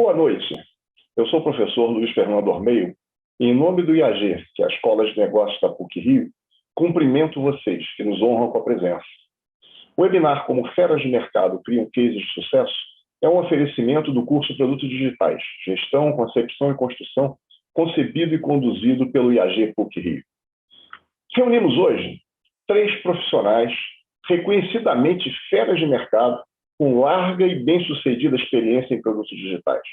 Boa noite. Eu sou o professor Luiz Fernando Ormeio e, em nome do IAG, que é a Escola de Negócios da PUC-Rio, cumprimento vocês que nos honram com a presença. O webinar Como Feras de Mercado Criam Cases de Sucesso é um oferecimento do curso Produtos Digitais, Gestão, Concepção e Construção, concebido e conduzido pelo IAG PUC-Rio. Reunimos hoje 3 profissionais reconhecidamente feras de mercado com larga e bem-sucedida experiência em produtos digitais.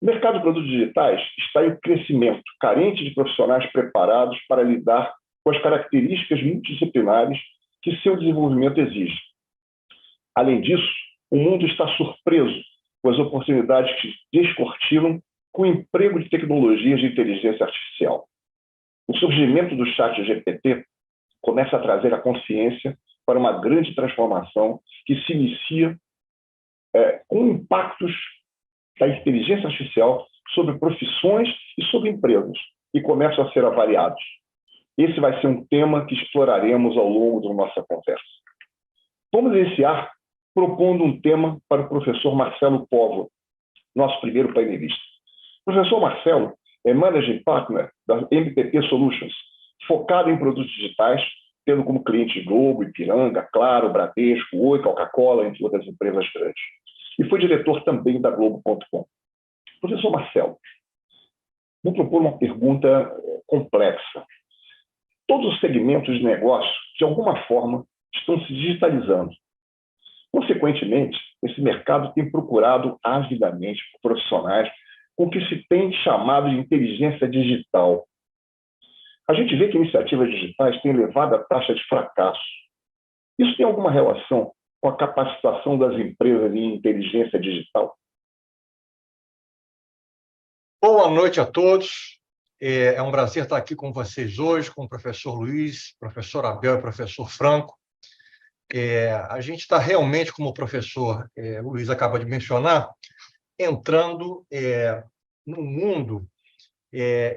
O mercado de produtos digitais está em crescimento, carente de profissionais preparados para lidar com as características multidisciplinares que seu desenvolvimento exige. Além disso, o mundo está surpreso com as oportunidades que descortinam com o emprego de tecnologias de inteligência artificial. O surgimento do ChatGPT começa a trazer a consciência para uma grande transformação que se inicia com impactos da inteligência artificial sobre profissões e sobre empresas, e começam a ser avaliados. Esse vai ser um tema que exploraremos ao longo da nossa conversa. Vamos iniciar propondo um tema para o professor Marcelo Póvoa, nosso primeiro painelista. O professor Marcelo é Managing Partner da MPP Solutions, focado em produtos digitais, tendo como cliente Globo, Ipiranga, Claro, Bradesco, Oi, Coca-Cola, entre outras empresas grandes. E foi diretor também da Globo.com. Professor Marcelo, vou propor uma pergunta complexa. Todos os segmentos de negócio, de alguma forma, estão se digitalizando. Consequentemente, esse mercado tem procurado avidamente por profissionais com o que se tem chamado de inteligência digital. A gente vê que iniciativas digitais têm elevado a taxa de fracasso. Isso tem alguma relação com a capacitação das empresas em inteligência digital? Boa noite a todos. É um prazer estar aqui com vocês hoje, com o professor Luiz, professor Abel e professor Franco. A gente está realmente, como o professor Luiz acaba de mencionar, entrando num mundo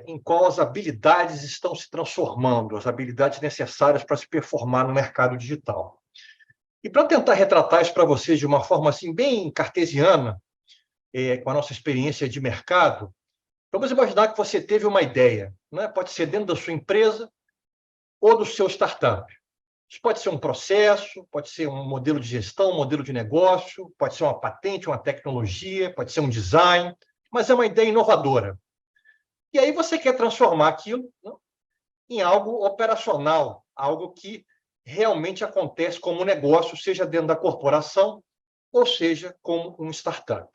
em qual as habilidades estão se transformando, as habilidades necessárias para se performar no mercado digital. E para tentar retratar isso para vocês de uma forma assim bem cartesiana, com a nossa experiência de mercado, vamos imaginar que você teve uma ideia, né? Pode ser dentro da sua empresa ou do seu startup. Isso pode ser um processo, pode ser um modelo de gestão, um modelo de negócio, pode ser uma patente, uma tecnologia, pode ser um design, mas é uma ideia inovadora. E aí você quer transformar aquilo, né, em algo operacional, algo que realmente acontece como negócio, seja dentro da corporação ou seja como um startup.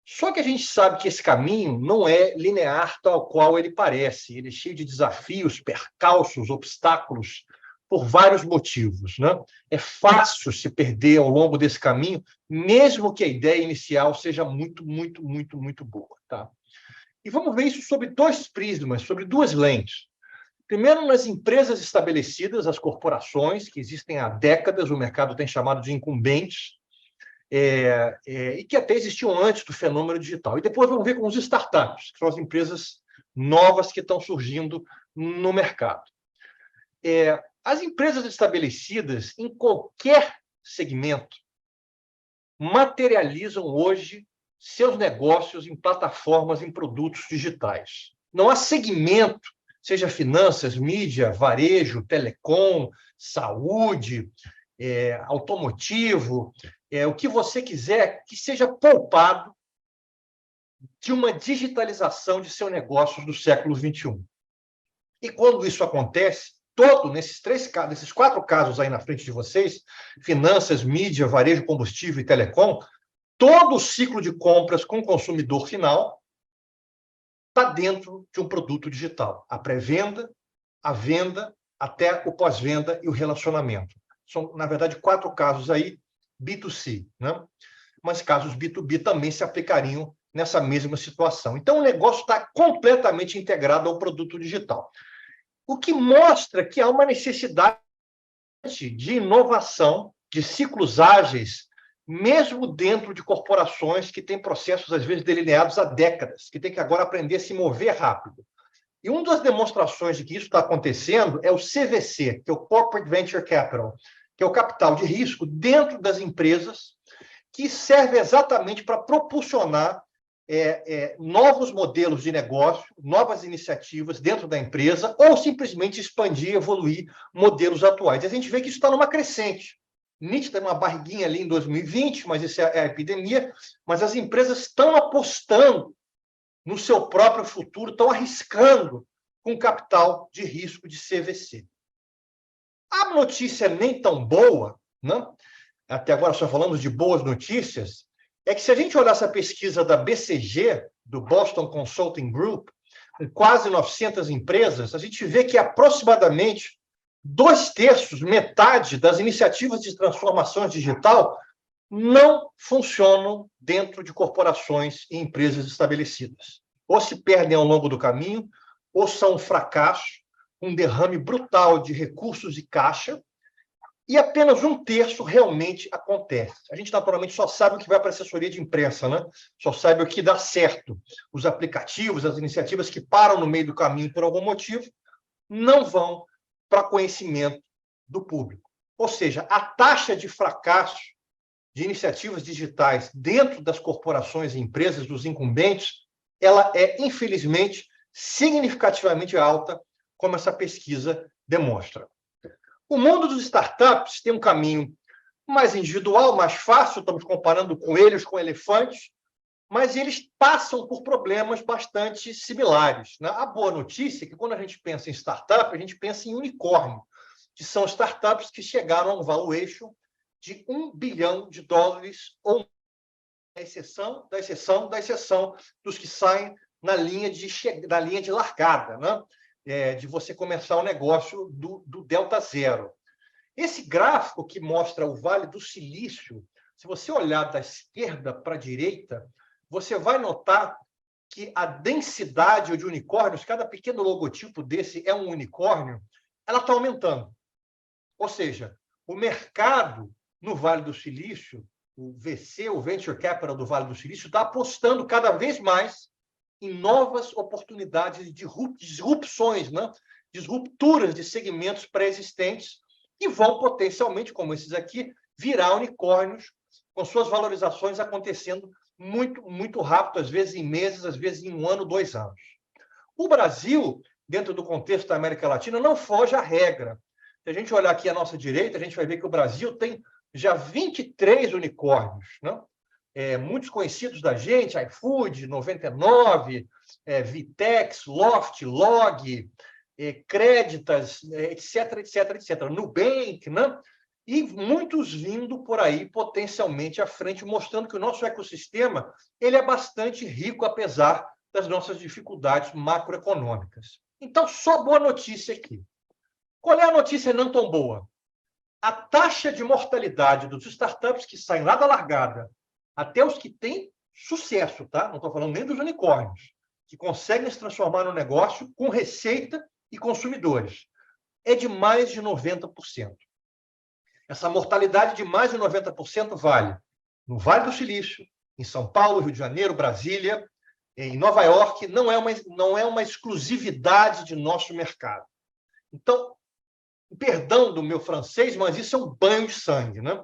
Só que a gente sabe que esse caminho não é linear tal qual ele parece. Ele é cheio de desafios, percalços, obstáculos, por vários motivos, né? É fácil se perder ao longo desse caminho, mesmo que a ideia inicial seja muito, muito, muito, muito boa, tá? E vamos ver isso sobre 2 prismas, sobre 2 lentes. Primeiro, nas empresas estabelecidas, as corporações, que existem há décadas, o mercado tem chamado de incumbentes, e que até existiam antes do fenômeno digital. E depois vamos ver com os startups, que são as empresas novas que estão surgindo no mercado. As empresas estabelecidas em qualquer segmento materializam hoje seus negócios em plataformas, em produtos digitais. Não há segmento, seja finanças, mídia, varejo, telecom, saúde, automotivo, o que você quiser, que seja poupado de uma digitalização de seu negócio do século XXI. E quando isso acontece, nesses 4 casos aí na frente de vocês, finanças, mídia, varejo, combustível e telecom, todo o ciclo de compras com o consumidor final está dentro de um produto digital. A pré-venda, a venda, até o pós-venda e o relacionamento. São, na verdade, 4 casos aí, B2C, né? Mas casos B2B também se aplicariam nessa mesma situação. Então, o negócio está completamente integrado ao produto digital. O que mostra que há uma necessidade de inovação, de ciclos ágeis, mesmo dentro de corporações que têm processos, às vezes, delineados há décadas, que têm que agora aprender a se mover rápido. E uma das demonstrações de que isso está acontecendo é o CVC, que é o Corporate Venture Capital, que é o capital de risco dentro das empresas, que serve exatamente para propulsionar novos modelos de negócio, novas iniciativas dentro da empresa, ou simplesmente expandir, evoluir modelos atuais. A gente vê que isso está numa crescente. Nítida, uma barriguinha ali em 2020, mas isso é a epidemia, mas as empresas estão apostando no seu próprio futuro, estão arriscando com capital de risco de CVC. A notícia nem tão boa, né? Até agora só falamos de boas notícias, é que se a gente olhar essa pesquisa da BCG, do Boston Consulting Group, com quase 900 empresas, a gente vê que aproximadamente 2/3, metade das iniciativas de transformação digital não funcionam dentro de corporações e empresas estabelecidas. Ou se perdem ao longo do caminho, ou são um fracasso, um derrame brutal de recursos e caixa, e apenas 1/3 realmente acontece. A gente, naturalmente, só sabe o que vai para a assessoria de imprensa, né? Só sabe o que dá certo. Os aplicativos, as iniciativas que param no meio do caminho por algum motivo, não vão para conhecimento do público. Ou seja, a taxa de fracasso de iniciativas digitais dentro das corporações e empresas, dos incumbentes, ela é, infelizmente, significativamente alta, como essa pesquisa demonstra. O mundo dos startups tem um caminho mais individual, mais fácil, estamos comparando coelhos com elefantes, mas eles passam por problemas bastante similares, né? A boa notícia é que, quando a gente pensa em startup, a gente pensa em unicórnio, que são startups que chegaram a um valuation de $1 bilhão, ou a exceção da exceção da exceção dos que saem na linha de largada, né? De você começar o negócio do delta zero. Esse gráfico que mostra o Vale do Silício, se você olhar da esquerda para a direita, você vai notar que a densidade de unicórnios, cada pequeno logotipo desse é um unicórnio, ela está aumentando. Ou seja, o mercado no Vale do Silício, o VC, o Venture Capital do Vale do Silício, está apostando cada vez mais em novas oportunidades de disrupções, né? Disrupturas de segmentos pré-existentes, que vão potencialmente, como esses aqui, virar unicórnios, com suas valorizações acontecendo muito, muito rápido, às vezes em meses, às vezes em 1 ano, 2 anos. O Brasil, dentro do contexto da América Latina, não foge à regra. Se a gente olhar aqui à nossa direita, a gente vai ver que o Brasil tem já 23 unicórnios, né? Muitos conhecidos da gente, iFood, 99, Vitex, Loft, Log, Créditas, etc, etc, etc. Nubank, né? E muitos vindo por aí potencialmente à frente, mostrando que o nosso ecossistema ele é bastante rico, apesar das nossas dificuldades macroeconômicas. Então, só boa notícia aqui. Qual é a notícia não tão boa? A taxa de mortalidade dos startups que saem lá da largada até os que têm sucesso, tá? Não estou falando nem dos unicórnios, que conseguem se transformar no negócio com receita e consumidores, é de mais de 90%. Essa mortalidade de mais de 90% vale no Vale do Silício, em São Paulo, Rio de Janeiro, Brasília, em Nova York, não é uma exclusividade de nosso mercado. Então, perdão do meu francês, mas isso é um banho de sangue, né?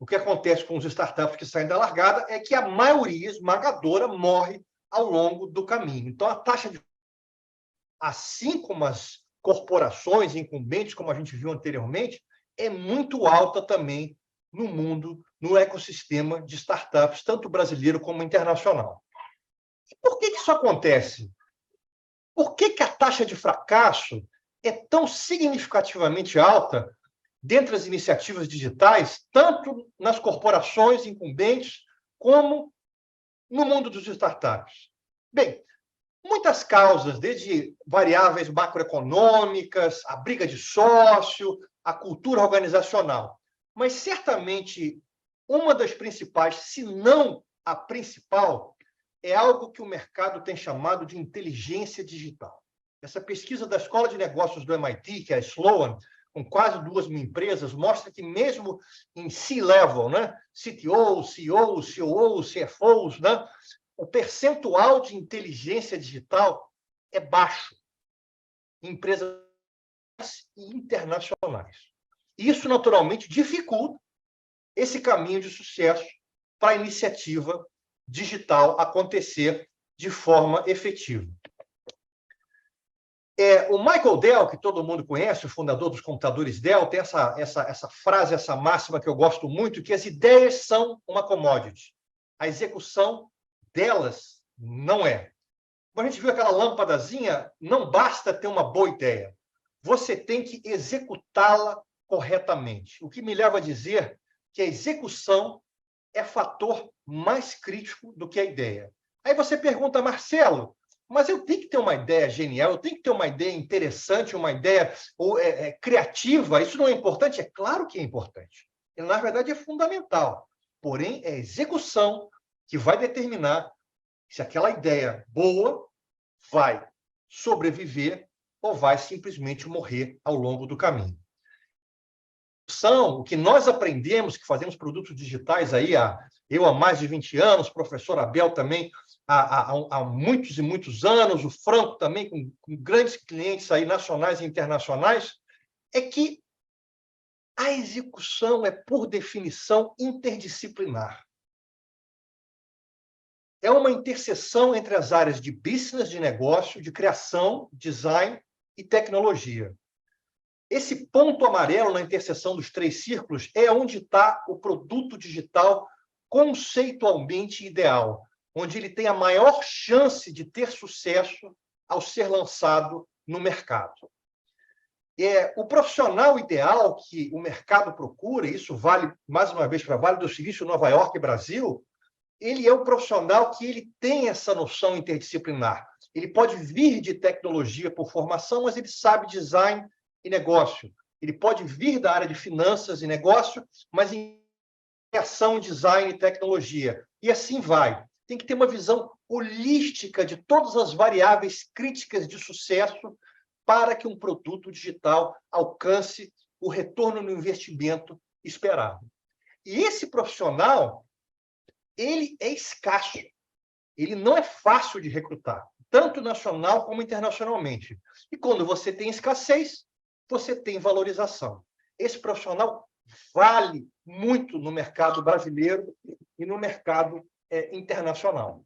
O que acontece com os startups que saem da largada é que a maioria esmagadora morre ao longo do caminho. Então, a taxa de... assim como as corporações incumbentes, como a gente viu anteriormente, é muito alta também no mundo, no ecossistema de startups, tanto brasileiro como internacional. E por que isso acontece? Por que a taxa de fracasso é tão significativamente alta dentre as iniciativas digitais, tanto nas corporações incumbentes, como no mundo dos startups? Bem, muitas causas, desde variáveis macroeconômicas, a briga de sócio, a cultura organizacional. Mas, certamente, uma das principais, se não a principal, é algo que o mercado tem chamado de inteligência digital. Essa pesquisa da Escola de Negócios do MIT, que é a Sloan, com quase 2.000 empresas, mostra que mesmo em C-level, né, CTO, CEO, COO, CFOs, né, o percentual de inteligência digital é baixo em empresas internacionais. Isso, naturalmente, dificulta esse caminho de sucesso para a iniciativa digital acontecer de forma efetiva. O Michael Dell, que todo mundo conhece, o fundador dos computadores Dell, tem essa frase, essa máxima que eu gosto muito, que as ideias são uma commodity. A execução delas não é. Como a gente viu aquela lâmpadazinha, não basta ter uma boa ideia. Você tem que executá-la corretamente. O que me leva a dizer que a execução é fator mais crítico do que a ideia. Aí você pergunta, Marcelo, mas eu tenho que ter uma ideia genial, eu tenho que ter uma ideia interessante, uma ideia criativa, isso não é importante? É claro que é importante. E, na verdade, é fundamental. Porém, é a execução que vai determinar se aquela ideia boa vai sobreviver ou vai simplesmente morrer ao longo do caminho. O que nós aprendemos, que fazemos produtos digitais aí, eu há mais de 20 anos, o professor Abel também há muitos e muitos anos, o Franco também, com grandes clientes aí nacionais e internacionais, é que a execução é, por definição, interdisciplinar. É uma interseção entre as áreas de business, de negócio, de criação, design e tecnologia. Esse ponto amarelo na interseção dos 3 círculos é onde está o produto digital conceitualmente ideal, onde ele tem a maior chance de ter sucesso ao ser lançado no mercado. O profissional ideal que o mercado procura, e isso vale, mais uma vez, para Vale do Silício, Nova York e Brasil, ele é o profissional que ele tem essa noção interdisciplinar. Ele pode vir de tecnologia por formação, mas ele sabe design e negócio. Ele pode vir da área de finanças e negócio, mas em criação, design e tecnologia. E assim vai. Tem que ter uma visão holística de todas as variáveis críticas de sucesso para que um produto digital alcance o retorno no investimento esperado. E esse profissional, ele é escasso. Ele não é fácil de recrutar, tanto nacional como internacionalmente. E quando você tem escassez, você tem valorização. Esse profissional vale muito no mercado brasileiro e no mercado internacional.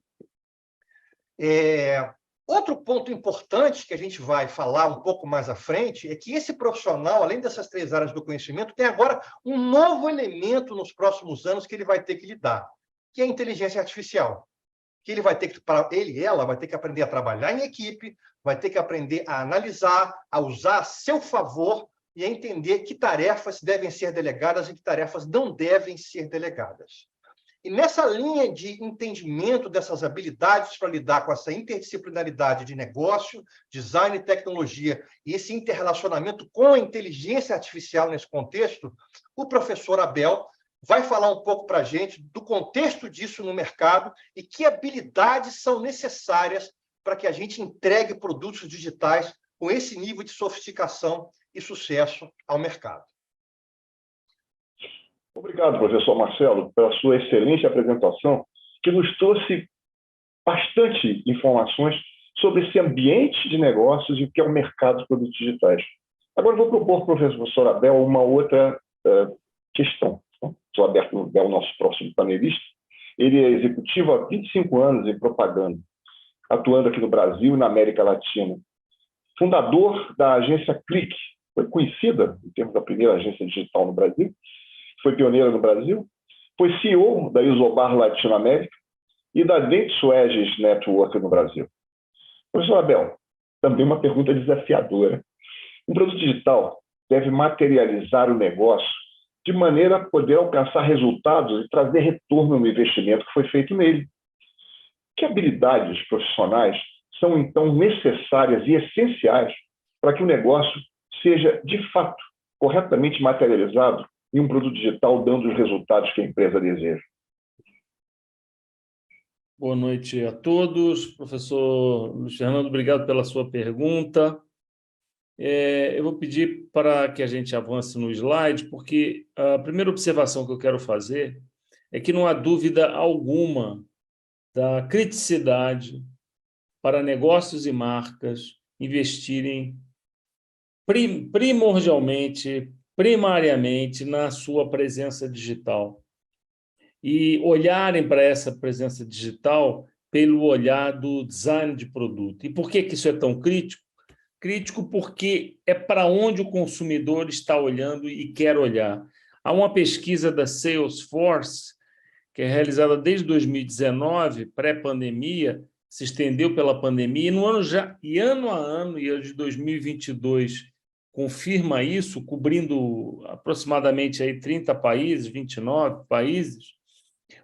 Outro ponto importante que a gente vai falar um pouco mais à frente é que esse profissional, além dessas 3 áreas do conhecimento, tem agora um novo elemento nos próximos anos que ele vai ter que lidar, que é a inteligência artificial. Que ele vai ter que, ela vai ter que aprender a trabalhar em equipe, vai ter que aprender a analisar, a usar a seu favor e a entender que tarefas devem ser delegadas e que tarefas não devem ser delegadas. E nessa linha de entendimento dessas habilidades para lidar com essa interdisciplinaridade de negócio, design e tecnologia, e esse interrelacionamento com a inteligência artificial nesse contexto, o professor Abel vai falar um pouco para a gente do contexto disso no mercado e que habilidades são necessárias para que a gente entregue produtos digitais com esse nível de sofisticação e sucesso ao mercado. Obrigado, professor Marcelo, pela sua excelente apresentação, que nos trouxe bastante informações sobre esse ambiente de negócios e o que é o mercado de produtos digitais. Agora eu vou propor para o professor Abel uma outra questão. Sou Alberto, é o nosso próximo panelista. Ele é executivo há 25 anos em propaganda, atuando aqui no Brasil e na América Latina. Fundador da agência Click, foi conhecida em termos da primeira agência digital no Brasil, foi pioneira no Brasil, foi CEO da Isobar Latinoamérica e da Dentsueges Network no Brasil. Professor Abel, também uma pergunta desafiadora. Um produto digital deve materializar o negócio de maneira a poder alcançar resultados e trazer retorno no investimento que foi feito nele. Que habilidades profissionais são, então, necessárias e essenciais para que o negócio seja, de fato, corretamente materializado em um produto digital, dando os resultados que a empresa deseja? Boa noite a todos. Professor Luiz Fernando, obrigado pela sua pergunta. Eu vou pedir para que a gente avance no slide, porque a primeira observação que eu quero fazer é que não há dúvida alguma da criticidade para negócios e marcas investirem primariamente na sua presença digital e olharem para essa presença digital pelo olhar do design de produto. E por que isso é tão crítico? Crítico porque é para onde o consumidor está olhando e quer olhar. Há uma pesquisa da Salesforce, que é realizada desde 2019, pré-pandemia, se estendeu pela pandemia, e ano a ano, e a de 2022 confirma isso, cobrindo aproximadamente aí 30 países, 29 países.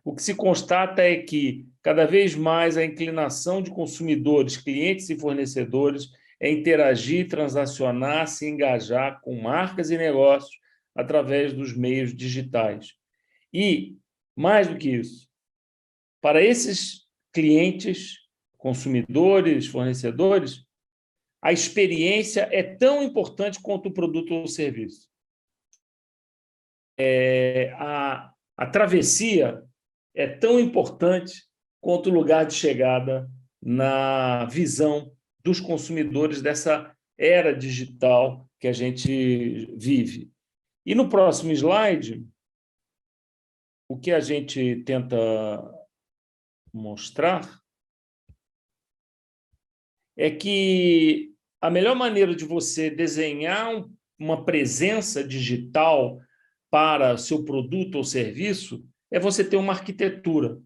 O que se constata é que, cada vez mais, a inclinação de consumidores, clientes e fornecedores é interagir, transacionar, se engajar com marcas e negócios através dos meios digitais. E, mais do que isso, para esses clientes, consumidores, fornecedores, a experiência é tão importante quanto o produto ou o serviço. A travessia é tão importante quanto o lugar de chegada na visão dos consumidores dessa era digital que a gente vive. E no próximo slide, o que a gente tenta mostrar é que a melhor maneira de você desenhar uma presença digital para seu produto ou serviço é você ter uma arquitetura.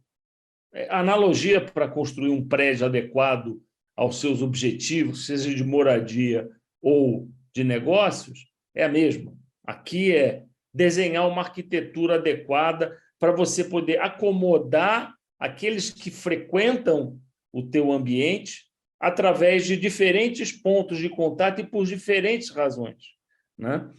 A analogia para construir um prédio adequado aos seus objetivos, seja de moradia ou de negócios, é a mesma. Aqui é desenhar uma arquitetura adequada para você poder acomodar aqueles que frequentam o teu ambiente através de diferentes pontos de contato e por diferentes razões, né?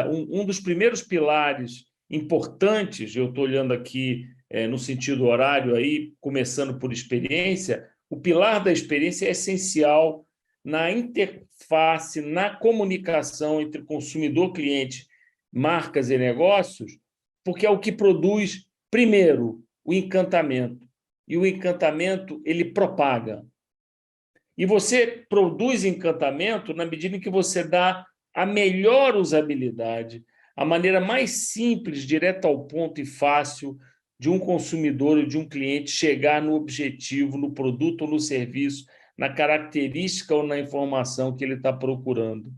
Um dos primeiros pilares importantes, eu estou olhando aqui no sentido horário, aí, começando por experiência, o pilar da experiência é essencial na interface, na comunicação entre consumidor, cliente, marcas e negócios, porque é o que produz, primeiro, o encantamento. E o encantamento, ele propaga. E você produz encantamento na medida em que você dá a melhor usabilidade, a maneira mais simples, direta ao ponto e fácil de um consumidor ou de um cliente chegar no objetivo, no produto ou no serviço, na característica ou na informação que ele está procurando.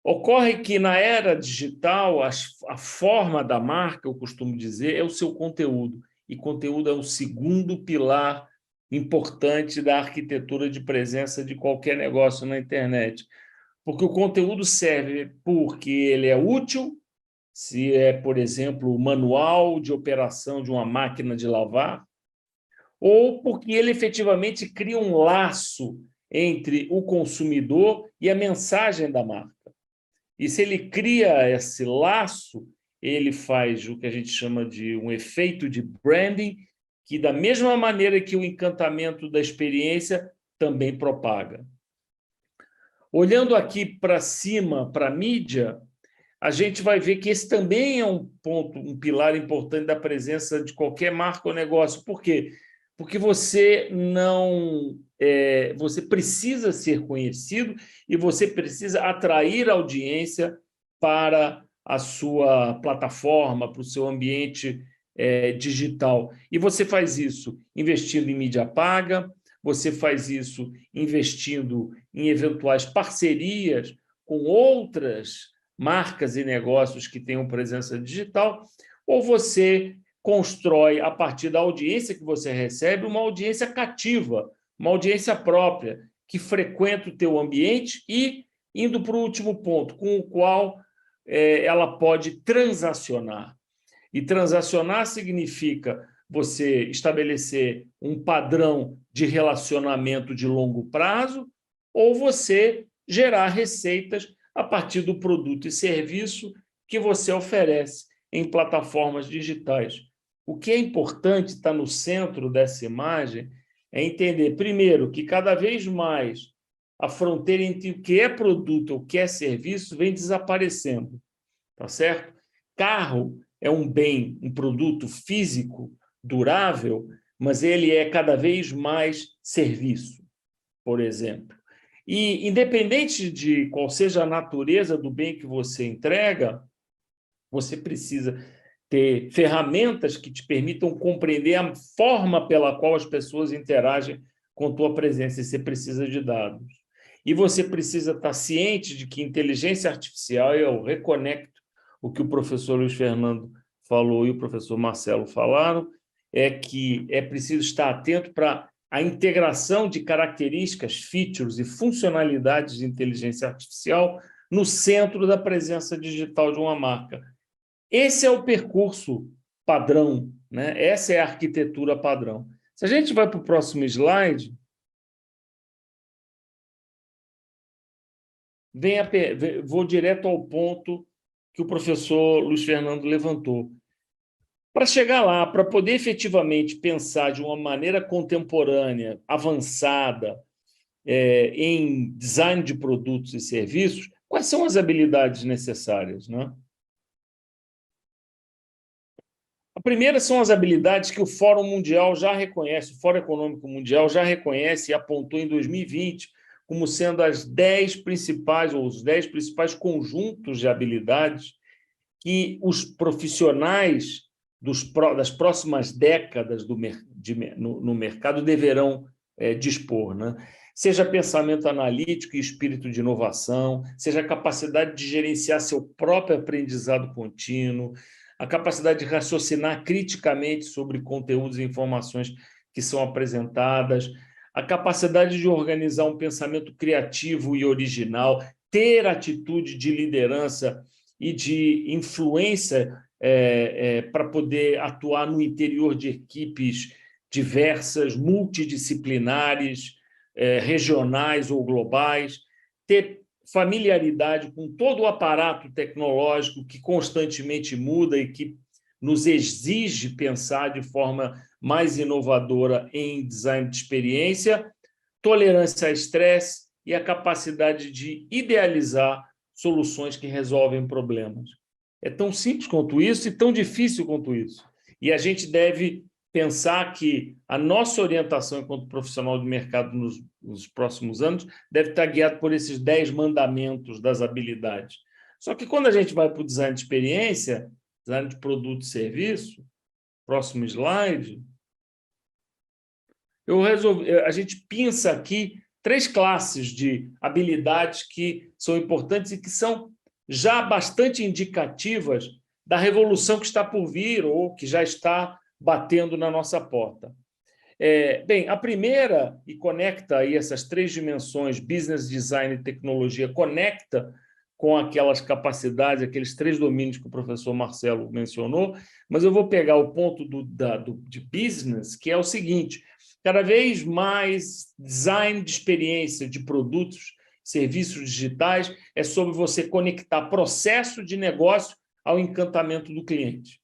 Ocorre que, na era digital, a forma da marca, eu costumo dizer, é o seu conteúdo. E conteúdo é o segundo pilar importante da arquitetura de presença de qualquer negócio na internet. Porque o conteúdo serve porque ele é útil, se é, por exemplo, o manual de operação de uma máquina de lavar, ou porque ele efetivamente cria um laço entre o consumidor e a mensagem da marca. E se ele cria esse laço, ele faz o que a gente chama de um efeito de branding, que, da mesma maneira que o encantamento da experiência, também propaga. Olhando aqui para cima, para a mídia, a gente vai ver que esse também é um ponto, um pilar importante da presença de qualquer marca ou negócio. Por quê? Porque você precisa ser conhecido e você precisa atrair audiência para a sua plataforma, para o seu ambiente digital. E você faz isso investindo em mídia paga, você faz isso investindo em eventuais parcerias com outras marcas e negócios que tenham presença digital, ou você constrói, a partir da audiência que você recebe, uma audiência cativa, uma audiência própria, que frequenta o teu ambiente e, indo para o último ponto, com o qual ela pode transacionar. E transacionar significa você estabelecer um padrão de relacionamento de longo prazo ou você gerar receitas a partir do produto e serviço que você oferece em plataformas digitais. O que é importante, está no centro dessa imagem, é entender, primeiro, que cada vez mais a fronteira entre o que é produto e o que é serviço vem desaparecendo, tá certo? Carro é um bem, um produto físico, durável, mas ele é cada vez mais serviço, por exemplo. E, independente de qual seja a natureza do bem que você entrega, você precisa ter ferramentas que te permitam compreender a forma pela qual as pessoas interagem com tua presença, e você precisa de dados. E você precisa estar ciente de que inteligência artificial, eu reconecto o que o professor Luiz Fernando falou e o professor Marcelo falaram, é que é preciso estar atento para a integração de características, features e funcionalidades de inteligência artificial no centro da presença digital de uma marca. Esse é o percurso padrão, né? Essa é a arquitetura padrão. Se a gente vai para o próximo slide, vou direto ao ponto que o professor Luiz Fernando levantou. Para chegar lá, para poder efetivamente pensar de uma maneira contemporânea, avançada, em design de produtos e serviços, quais são as habilidades necessárias, né? A primeira são as habilidades que o Fórum Mundial já reconhece, o Fórum Econômico Mundial já reconhece e apontou em 2020 como sendo as 10 principais, ou os 10 principais conjuntos de habilidades que os profissionais das próximas décadas no mercado deverão dispor, né? Seja pensamento analítico e espírito de inovação, seja a capacidade de gerenciar seu próprio aprendizado contínuo, a capacidade de raciocinar criticamente sobre conteúdos e informações que são apresentadas, a capacidade de organizar um pensamento criativo e original, ter atitude de liderança e de influência para poder atuar no interior de equipes diversas, multidisciplinares, regionais ou globais, ter familiaridade com todo o aparato tecnológico que constantemente muda e que nos exige pensar de forma mais inovadora em design de experiência, tolerância a estresse e a capacidade de idealizar soluções que resolvem problemas. É tão simples quanto isso e tão difícil quanto isso. E a gente deve pensar que a nossa orientação enquanto profissional de mercado nos próximos anos deve estar guiada por esses 10 mandamentos das habilidades. Só que quando a gente vai para o design de experiência, design de produto e serviço, próximo slide, a gente pensa aqui 3 classes de habilidades que são importantes e que são já bastante indicativas da revolução que está por vir ou que já está batendo na nossa porta. Bem, a primeira, e conecta aí essas 3 dimensões, business, design e tecnologia, conecta com aquelas capacidades, aqueles 3 domínios que o professor Marcelo mencionou, mas eu vou pegar o ponto de business, que é o seguinte: cada vez mais design de experiência de produtos, serviços digitais, é sobre você conectar processo de negócio ao encantamento do cliente.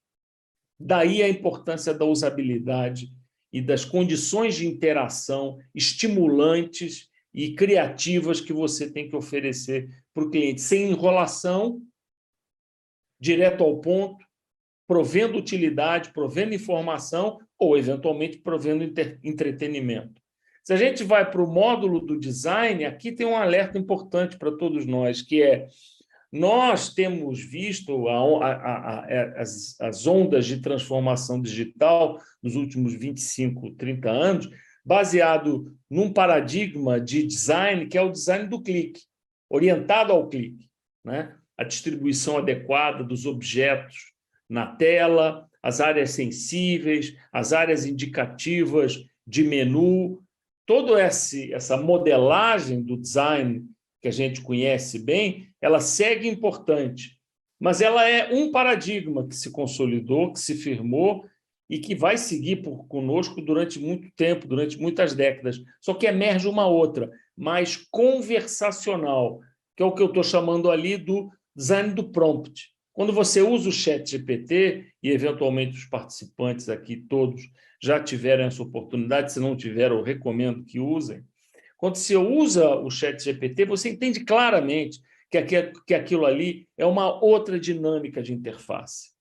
Daí a importância da usabilidade e das condições de interação estimulantes e criativas que você tem que oferecer para o cliente, sem enrolação, direto ao ponto, provendo utilidade, provendo informação ou, eventualmente, provendo entretenimento. Se a gente vai para o módulo do design, aqui tem um alerta importante para todos nós, que é: nós temos visto as ondas de transformação digital nos últimos 25, 30 anos, baseado num paradigma de design que é o design do clique, orientado ao clique, né? A distribuição adequada dos objetos na tela, as áreas sensíveis, as áreas indicativas de menu, toda essa modelagem do design que a gente conhece bem, ela segue importante, mas ela é um paradigma que se consolidou, que se firmou e que vai seguir conosco durante muito tempo, durante muitas décadas. Só que emerge uma outra, mais conversacional, que é o que eu estou chamando ali do design do prompt. Quando você usa o ChatGPT, e eventualmente os participantes aqui todos já tiveram essa oportunidade, se não tiveram, eu recomendo que usem. Quando você usa o ChatGPT, você entende claramente que aquilo ali é uma outra dinâmica de interface.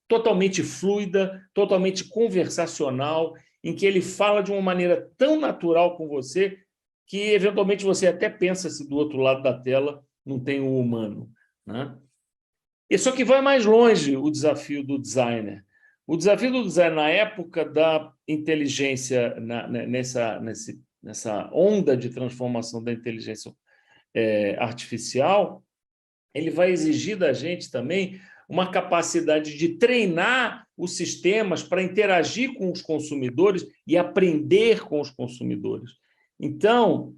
Totalmente fluida, totalmente conversacional, em que ele fala de uma maneira tão natural com você que, eventualmente, você até pensa se do outro lado da tela não tem um humano, né? E só que vai mais longe o desafio do designer. O desafio do designer na época da inteligência, nessa onda de transformação da inteligência artificial, ele vai exigir da gente também uma capacidade de treinar os sistemas para interagir com os consumidores e aprender com os consumidores. Então,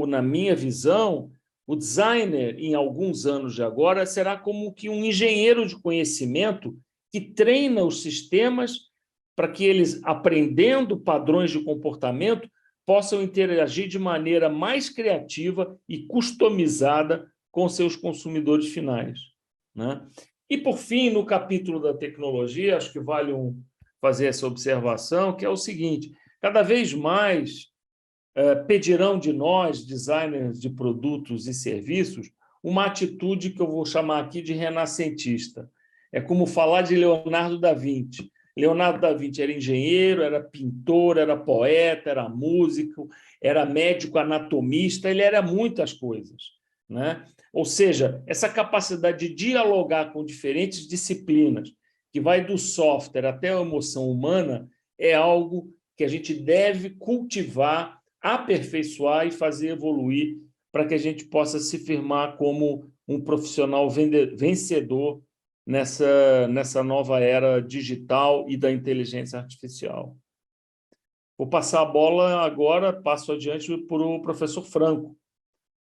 na minha visão, o designer, em alguns anos de agora, será como que um engenheiro de conhecimento que treina os sistemas para que eles, aprendendo padrões de comportamento, possam interagir de maneira mais criativa e customizada com seus consumidores finais, né? E, por fim, no capítulo da tecnologia, acho que vale fazer essa observação, que é o seguinte: cada vez mais pedirão de nós, designers de produtos e serviços, uma atitude que eu vou chamar aqui de renascentista. É como falar de Leonardo da Vinci. Leonardo da Vinci era engenheiro, era pintor, era poeta, era músico, era médico anatomista, ele era muitas coisas, né? Ou seja, essa capacidade de dialogar com diferentes disciplinas, que vai do software até a emoção humana, é algo que a gente deve cultivar, aperfeiçoar e fazer evoluir para que a gente possa se firmar como um profissional vencedor nessa nova era digital e da inteligência artificial. Vou passar a bola agora, passo adiante para o professor Franco,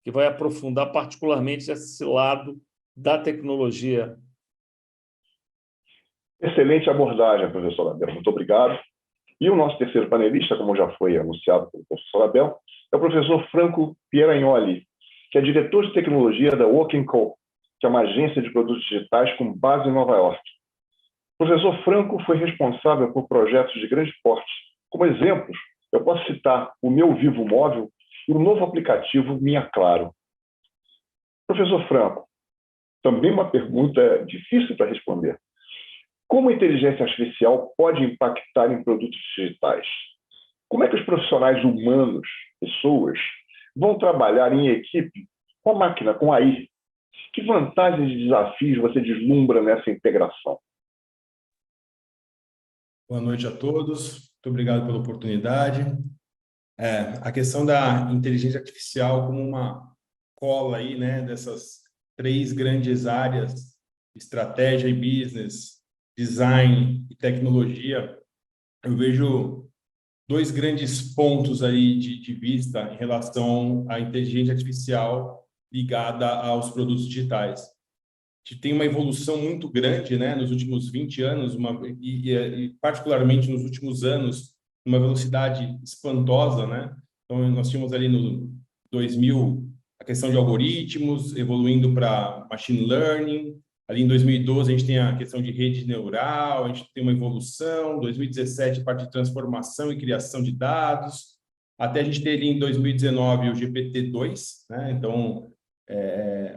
que vai aprofundar particularmente esse lado da tecnologia. Excelente abordagem, professor Abel. Muito obrigado. E o nosso terceiro panelista, como já foi anunciado pelo professor Abel, é o professor Franco Pieragnoli, que é diretor de tecnologia da Walking Co., que é uma agência de produtos digitais com base em Nova York. O professor Franco foi responsável por projetos de grande porte. Como exemplos, eu posso citar o Meu Vivo Móvel e o novo aplicativo Minha Claro. Professor Franco, também uma pergunta difícil para responder. Como a inteligência artificial pode impactar em produtos digitais? Como é que os profissionais humanos, pessoas, vão trabalhar em equipe com a máquina, com a AI? Que vantagens e desafios você deslumbra nessa integração? Boa noite a todos. Muito obrigado pela oportunidade. A questão da inteligência artificial como uma cola aí, né, dessas três grandes áreas, estratégia e business, design e tecnologia, eu vejo dois grandes pontos aí de vista em relação à inteligência artificial ligada aos produtos digitais. A gente tem uma evolução muito grande, né, nos últimos 20 anos, e particularmente nos últimos anos, uma velocidade espantosa, né? Então, nós tínhamos ali no 2000 a questão de algoritmos, evoluindo para machine learning. Ali em 2012, a gente tem a questão de rede neural, a gente tem uma evolução. 2017, a parte de transformação e criação de dados. Até a gente ter ali em 2019 o GPT-2, né? Então,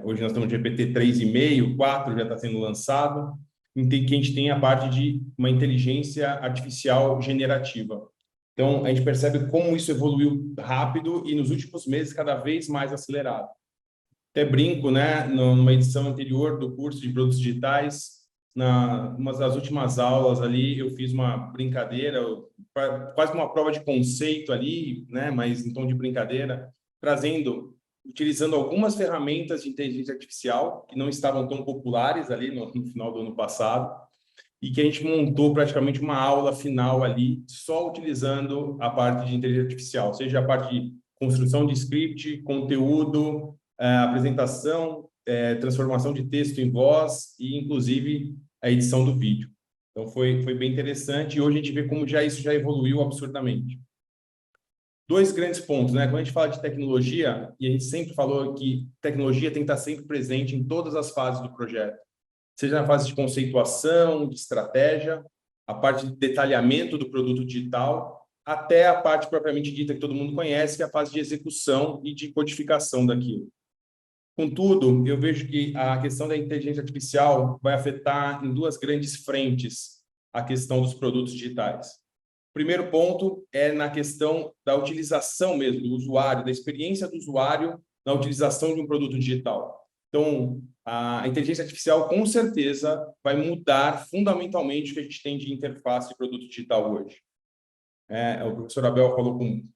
hoje nós estamos no GPT 3,5, 4 já está sendo lançado, em que a gente tem a parte de uma inteligência artificial generativa. Então, a gente percebe como isso evoluiu rápido e nos últimos meses cada vez mais acelerado. Até brinco, né, numa edição anterior do curso de produtos digitais, numa das últimas aulas ali, eu fiz uma brincadeira, quase uma prova de conceito ali, né, mas em tom de brincadeira, utilizando algumas ferramentas de inteligência artificial que não estavam tão populares ali no final do ano passado, e que a gente montou praticamente uma aula final ali, só utilizando a parte de inteligência artificial, seja a parte de construção de script, conteúdo, apresentação, transformação de texto em voz e, inclusive, a edição do vídeo. Então, foi bem interessante e hoje a gente vê como isso já evoluiu absurdamente. Dois grandes pontos, né? Quando a gente fala de tecnologia, e a gente sempre falou que tecnologia tem que estar sempre presente em todas as fases do projeto, seja na fase de conceituação, de estratégia, a parte de detalhamento do produto digital, até a parte propriamente dita que todo mundo conhece, que é a fase de execução e de codificação daquilo. Contudo, eu vejo que a questão da inteligência artificial vai afetar em duas grandes frentes a questão dos produtos digitais. O primeiro ponto é na questão da utilização mesmo do usuário, da experiência do usuário na utilização de um produto digital. Então, a inteligência artificial, com certeza, vai mudar fundamentalmente o que a gente tem de interface de produto digital hoje. O professor Abel falou com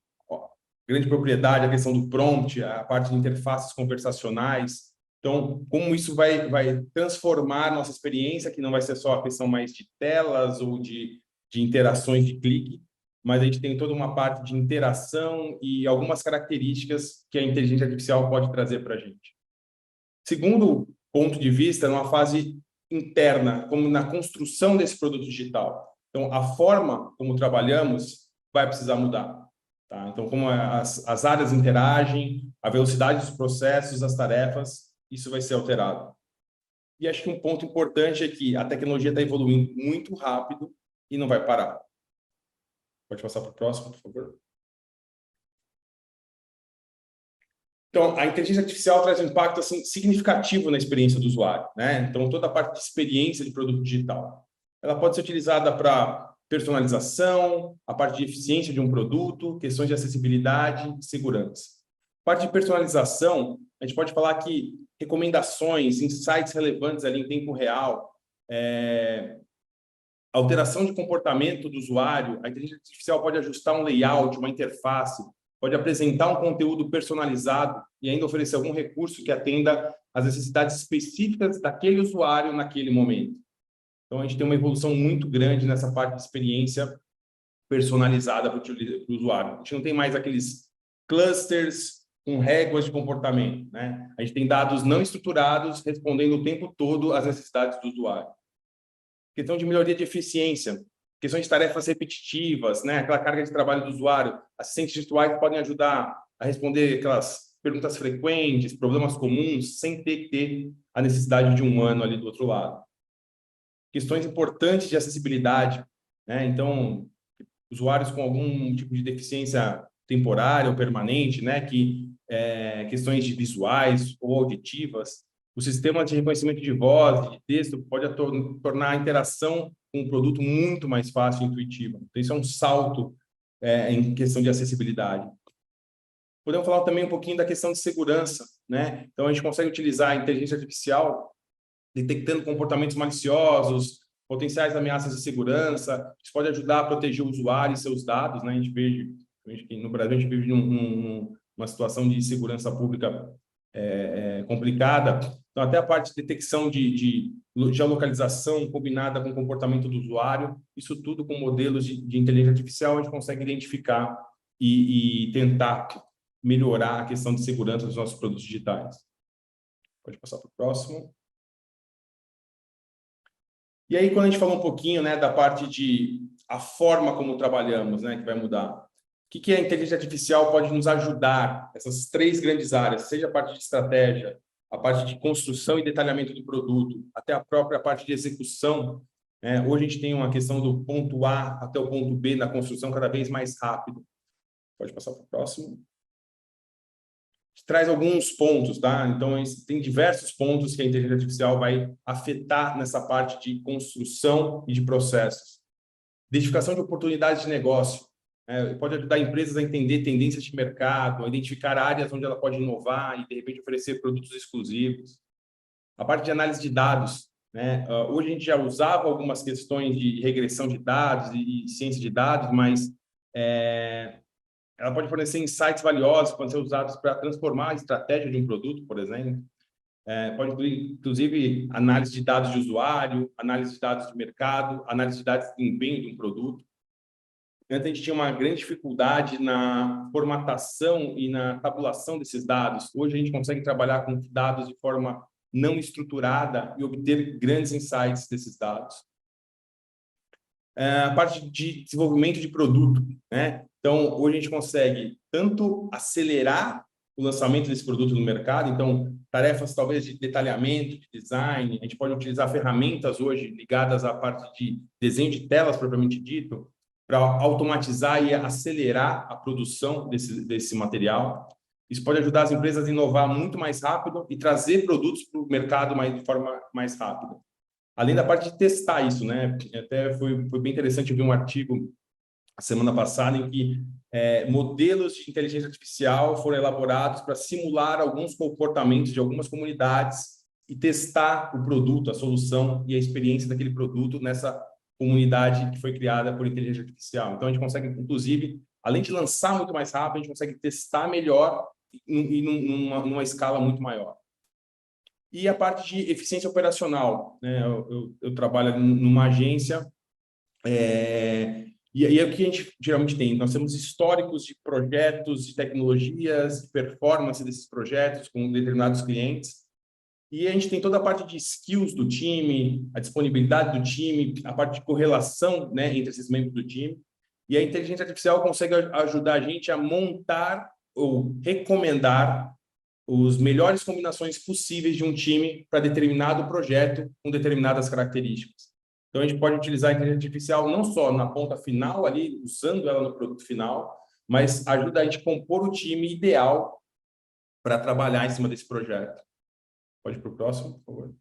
grande propriedade a questão do prompt, a parte de interfaces conversacionais. Então, como isso vai transformar nossa experiência, que não vai ser só a questão mais de telas ou de interações de clique, mas a gente tem toda uma parte de interação e algumas características que a inteligência artificial pode trazer para a gente. Segundo ponto de vista, numa fase interna, como na construção desse produto digital. Então, a forma como trabalhamos vai precisar mudar. Tá? Então, como as áreas interagem, a velocidade dos processos, as tarefas, isso vai ser alterado. E acho que um ponto importante é que a tecnologia está evoluindo muito rápido e não vai parar. Pode passar para o próximo, por favor. Então, a inteligência artificial traz um impacto assim, significativo na experiência do usuário, né? Então, toda a parte de experiência de produto digital. Ela pode ser utilizada para personalização, a parte de eficiência de um produto, questões de acessibilidade e segurança. A parte de personalização, a gente pode falar que recomendações, insights relevantes ali em tempo real, alteração de comportamento do usuário, a inteligência artificial pode ajustar um layout, uma interface, pode apresentar um conteúdo personalizado e ainda oferecer algum recurso que atenda às necessidades específicas daquele usuário naquele momento. Então, a gente tem uma evolução muito grande nessa parte de experiência personalizada para o usuário. A gente não tem mais aqueles clusters com réguas de comportamento, né? A gente tem dados não estruturados respondendo o tempo todo às necessidades do usuário. Questão de melhoria de eficiência, questões de tarefas repetitivas, né? Aquela carga de trabalho do usuário. Assistentes virtuais podem ajudar a responder aquelas perguntas frequentes, problemas comuns, sem ter que ter a necessidade de um humano ali do outro lado. Questões importantes de acessibilidade, né? Então, usuários com algum tipo de deficiência temporária ou permanente, né? Questões de visuais ou auditivas. O sistema de reconhecimento de voz, de texto, pode tornar a interação com o produto muito mais fácil e intuitiva. Então, isso é um salto em questão de acessibilidade. Podemos falar também um pouquinho da questão de segurança, né? Então, a gente consegue utilizar a inteligência artificial detectando comportamentos maliciosos, potenciais ameaças de segurança. Isso pode ajudar a proteger o usuário e seus dados, né? A gente vê que no Brasil a gente vive numa situação de segurança pública complicada. Então, até a parte de detecção de geolocalização combinada com o comportamento do usuário, isso tudo com modelos de inteligência artificial, a gente consegue identificar e tentar melhorar a questão de segurança dos nossos produtos digitais. Pode passar para o próximo. E aí, quando a gente fala um pouquinho, né, da parte de a forma como trabalhamos, né, que vai mudar. O que a inteligência artificial pode nos ajudar? Essas três grandes áreas, seja a parte de estratégia, a parte de construção e detalhamento do produto, até a própria parte de execução. Hoje a gente tem uma questão do ponto A até o ponto B na construção cada vez mais rápido. Pode passar para o próximo. Traz alguns pontos, tá? Então, tem diversos pontos que a inteligência artificial vai afetar nessa parte de construção e de processos. Identificação de oportunidades de negócio. Pode ajudar empresas a entender tendências de mercado, a identificar áreas onde ela pode inovar e, de repente, oferecer produtos exclusivos. A parte de análise de dados, né? Hoje a gente já usava algumas questões de regressão de dados e ciência de dados, mas ela pode fornecer insights valiosos, podem ser usados para transformar a estratégia de um produto, por exemplo. Pode incluir, inclusive, análise de dados de usuário, análise de dados de mercado, análise de dados de desempenho de um produto. Antes, a gente tinha uma grande dificuldade na formatação e na tabulação desses dados. Hoje, a gente consegue trabalhar com dados de forma não estruturada e obter grandes insights desses dados. A parte de desenvolvimento de produto, né? Então, hoje a gente consegue tanto acelerar o lançamento desse produto no mercado, então, tarefas talvez de detalhamento, de design, a gente pode utilizar ferramentas hoje ligadas à parte de desenho de telas, propriamente dito, para automatizar e acelerar a produção desse material. Isso pode ajudar as empresas a inovar muito mais rápido e trazer produtos para o mercado de forma mais rápida. Além da parte de testar isso, né? Até foi bem interessante ver um artigo semana passada, em que modelos de inteligência artificial foram elaborados para simular alguns comportamentos de algumas comunidades e testar o produto, a solução e a experiência daquele produto nessa comunidade que foi criada por inteligência artificial. Então, a gente consegue, inclusive, além de lançar muito mais rápido, a gente consegue testar melhor e numa escala muito maior. E a parte de eficiência operacional, né? Eu trabalho numa agência, e aí é o que a gente geralmente tem. Nós temos históricos de projetos, de tecnologias, de performance desses projetos com determinados clientes, e a gente tem toda a parte de skills do time, a disponibilidade do time, a parte de correlação, né, entre esses membros do time. E a inteligência artificial consegue ajudar a gente a montar ou recomendar as melhores combinações possíveis de um time para determinado projeto com determinadas características. Então, a gente pode utilizar a inteligência artificial não só na ponta final, ali, usando ela no produto final, mas ajuda a gente a compor o time ideal para trabalhar em cima desse projeto. Pode ir para o próximo, por favor.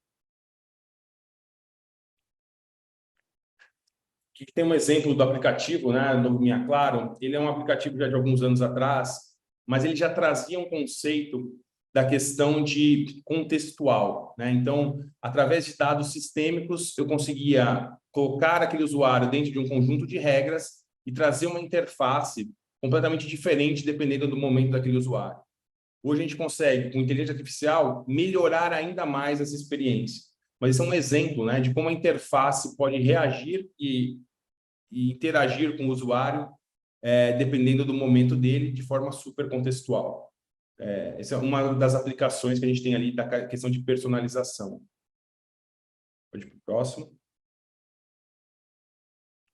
Aqui tem um exemplo do aplicativo, né, do Minha Claro. Ele é um aplicativo já de alguns anos atrás, mas ele já trazia um conceito da questão de contextual, né? Então, através de dados sistêmicos, eu conseguia colocar aquele usuário dentro de um conjunto de regras e trazer uma interface completamente diferente dependendo do momento daquele usuário. Hoje a gente consegue, com inteligência artificial, melhorar ainda mais essa experiência. Mas isso é um exemplo, né, de como a interface pode reagir e interagir com o usuário, dependendo do momento dele, de forma super contextual. Essa é uma das aplicações que a gente tem ali da questão de personalização. Pode ir para o próximo.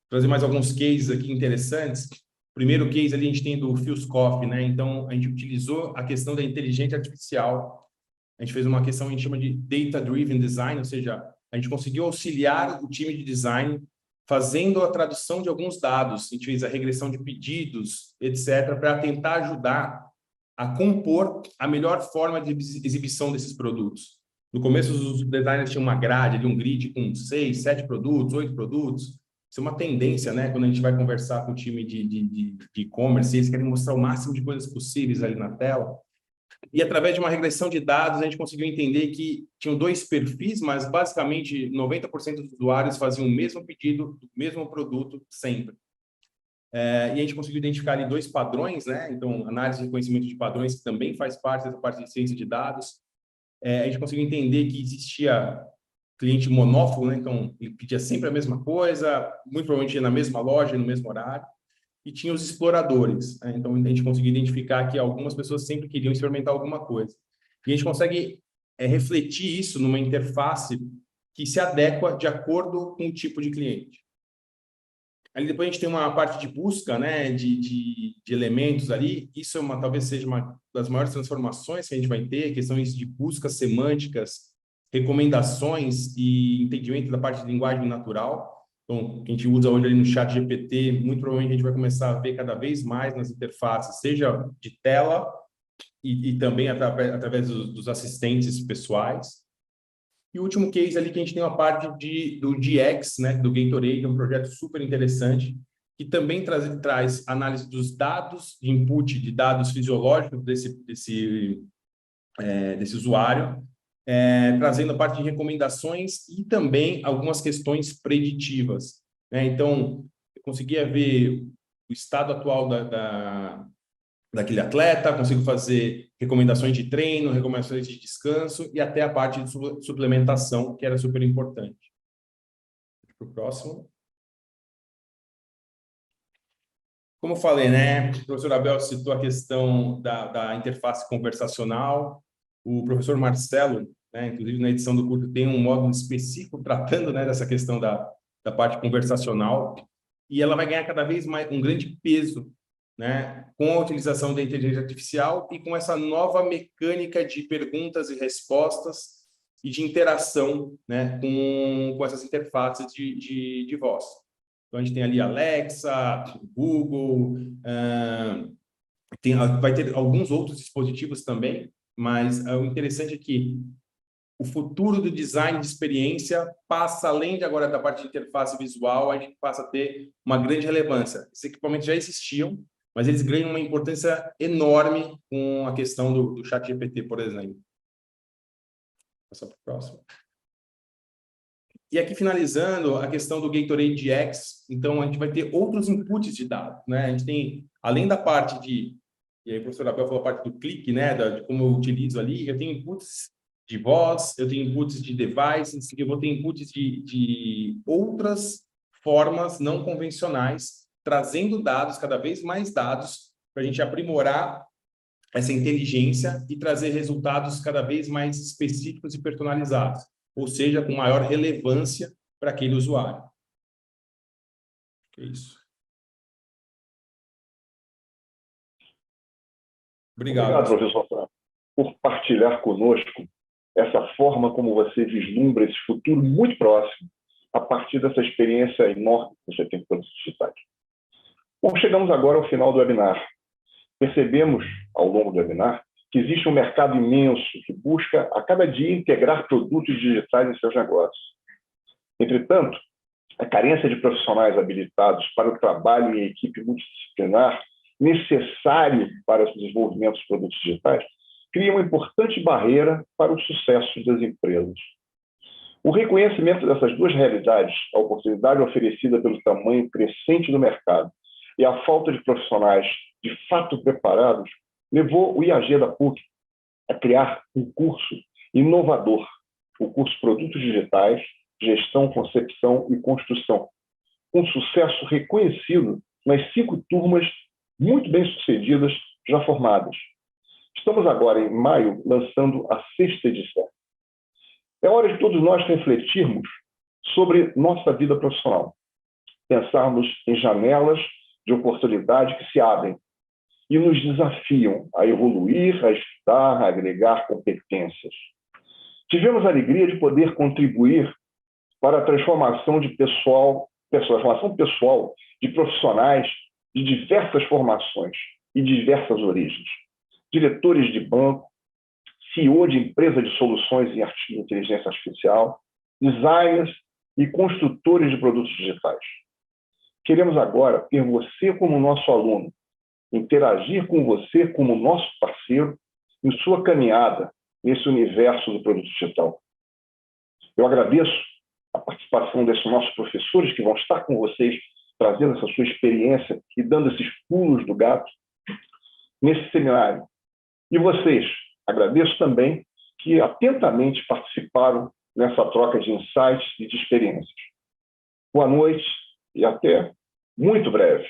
Trazer mais alguns cases aqui interessantes. O primeiro case ali a gente tem do Filscoff, né? Então, a gente utilizou a questão da inteligência artificial. A gente fez uma questão que a gente chama de data-driven design, ou seja, a gente conseguiu auxiliar o time de design fazendo a tradução de alguns dados. A gente fez a regressão de pedidos, etc., para tentar ajudar a compor a melhor forma de exibição desses produtos. No começo, os designers tinham uma grade, um grid com 6, 7 produtos, 8 produtos. Isso é uma tendência, né? Quando a gente vai conversar com o time de e-commerce, eles querem mostrar o máximo de coisas possíveis ali na tela. E através de uma regressão de dados, a gente conseguiu entender que tinham dois perfis, mas basicamente 90% dos usuários faziam o mesmo pedido do mesmo produto sempre. E a gente conseguiu identificar ali dois padrões, né? Então, análise de reconhecimento de padrões, que também faz parte dessa parte de ciência de dados. A gente conseguiu entender que existia cliente monófono, né? Então, ele pedia sempre a mesma coisa, muito provavelmente ia na mesma loja, no mesmo horário. E tinha os exploradores, né? Então, a gente conseguiu identificar que algumas pessoas sempre queriam experimentar alguma coisa. E a gente consegue refletir isso numa interface que se adequa de acordo com o tipo de cliente. Ali depois a gente tem uma parte de busca, né, de elementos ali. Isso talvez seja uma das maiores transformações que a gente vai ter, questões de buscas semânticas, recomendações e entendimento da parte de linguagem natural. Então, que a gente usa hoje ali no chat GPT, muito provavelmente a gente vai começar a ver cada vez mais nas interfaces, seja de tela e também através dos assistentes pessoais. E o último case ali que a gente tem uma parte do GX, né, do Gatorade, um projeto super interessante, que também traz análise dos dados, de input de dados fisiológicos desse usuário, trazendo a parte de recomendações e também algumas questões preditivas, né? Então, eu conseguia ver o estado atual daquele atleta, consigo fazer recomendações de treino, recomendações de descanso e até a parte de suplementação, que era super importante. Para o próximo. Como eu falei, né? O professor Abel citou a questão da interface conversacional. O professor Marcelo, né, inclusive na edição do curso, tem um módulo específico tratando, né, dessa questão da parte conversacional. E ela vai ganhar cada vez mais um grande peso, né, com a utilização da inteligência artificial e com essa nova mecânica de perguntas e respostas e de interação, né, com essas interfaces de voz. Então, a gente tem ali Alexa, Google, vai ter alguns outros dispositivos também, mas o interessante é que o futuro do design de experiência passa, além de agora da parte de interface visual, a gente passa a ter uma grande relevância. Esses equipamentos já existiam, mas eles ganham uma importância enorme com a questão do ChatGPT, por exemplo. Vou passar para o próximo. E aqui, finalizando, a questão do Gatorade X. Então, a gente vai ter outros inputs de dados, né? A gente tem, além da parte de... E aí, o professor Abel falou a parte do clique, né? De como eu utilizo ali. Eu tenho inputs de voz, eu tenho inputs de devices, eu vou ter inputs de outras formas não convencionais, trazendo dados, cada vez mais dados, para a gente aprimorar essa inteligência e trazer resultados cada vez mais específicos e personalizados, ou seja, com maior relevância para aquele usuário. É isso. Obrigado, professor Franco, por partilhar conosco essa forma como você vislumbra esse futuro muito próximo a partir dessa experiência enorme que você tem com produtos digitais. Bom, chegamos agora ao final do webinar. Percebemos, ao longo do webinar, que existe um mercado imenso que busca, a cada dia, integrar produtos digitais em seus negócios. Entretanto, a carência de profissionais habilitados para o trabalho em equipe multidisciplinar necessário para o desenvolvimento dos produtos digitais cria uma importante barreira para o sucesso das empresas. O reconhecimento dessas duas realidades, a oportunidade oferecida pelo tamanho crescente do mercado e a falta de profissionais de fato preparados, levou o IAG da PUC a criar um curso inovador, o curso Produtos Digitais, Gestão, Concepção e Construção, um sucesso reconhecido nas 5 turmas muito bem-sucedidas já formadas. Estamos agora, em maio, lançando a 6ª edição. É hora de todos nós refletirmos sobre nossa vida profissional, pensarmos em janelas de oportunidade que se abrem e nos desafiam a evoluir, a estudar, a agregar competências. Tivemos a alegria de poder contribuir para a transformação pessoal de profissionais de diversas formações e diversas origens. Diretores de banco, CEO de empresa de soluções em inteligência artificial, designers e construtores de produtos digitais. Queremos agora ter você como nosso aluno, interagir com você como nosso parceiro em sua caminhada nesse universo do produto digital. Eu agradeço a participação desses nossos professores que vão estar com vocês, trazendo essa sua experiência e dando esses pulos do gato nesse seminário. E vocês, agradeço também que atentamente participaram nessa troca de insights e de experiências. Boa noite e até muito breve.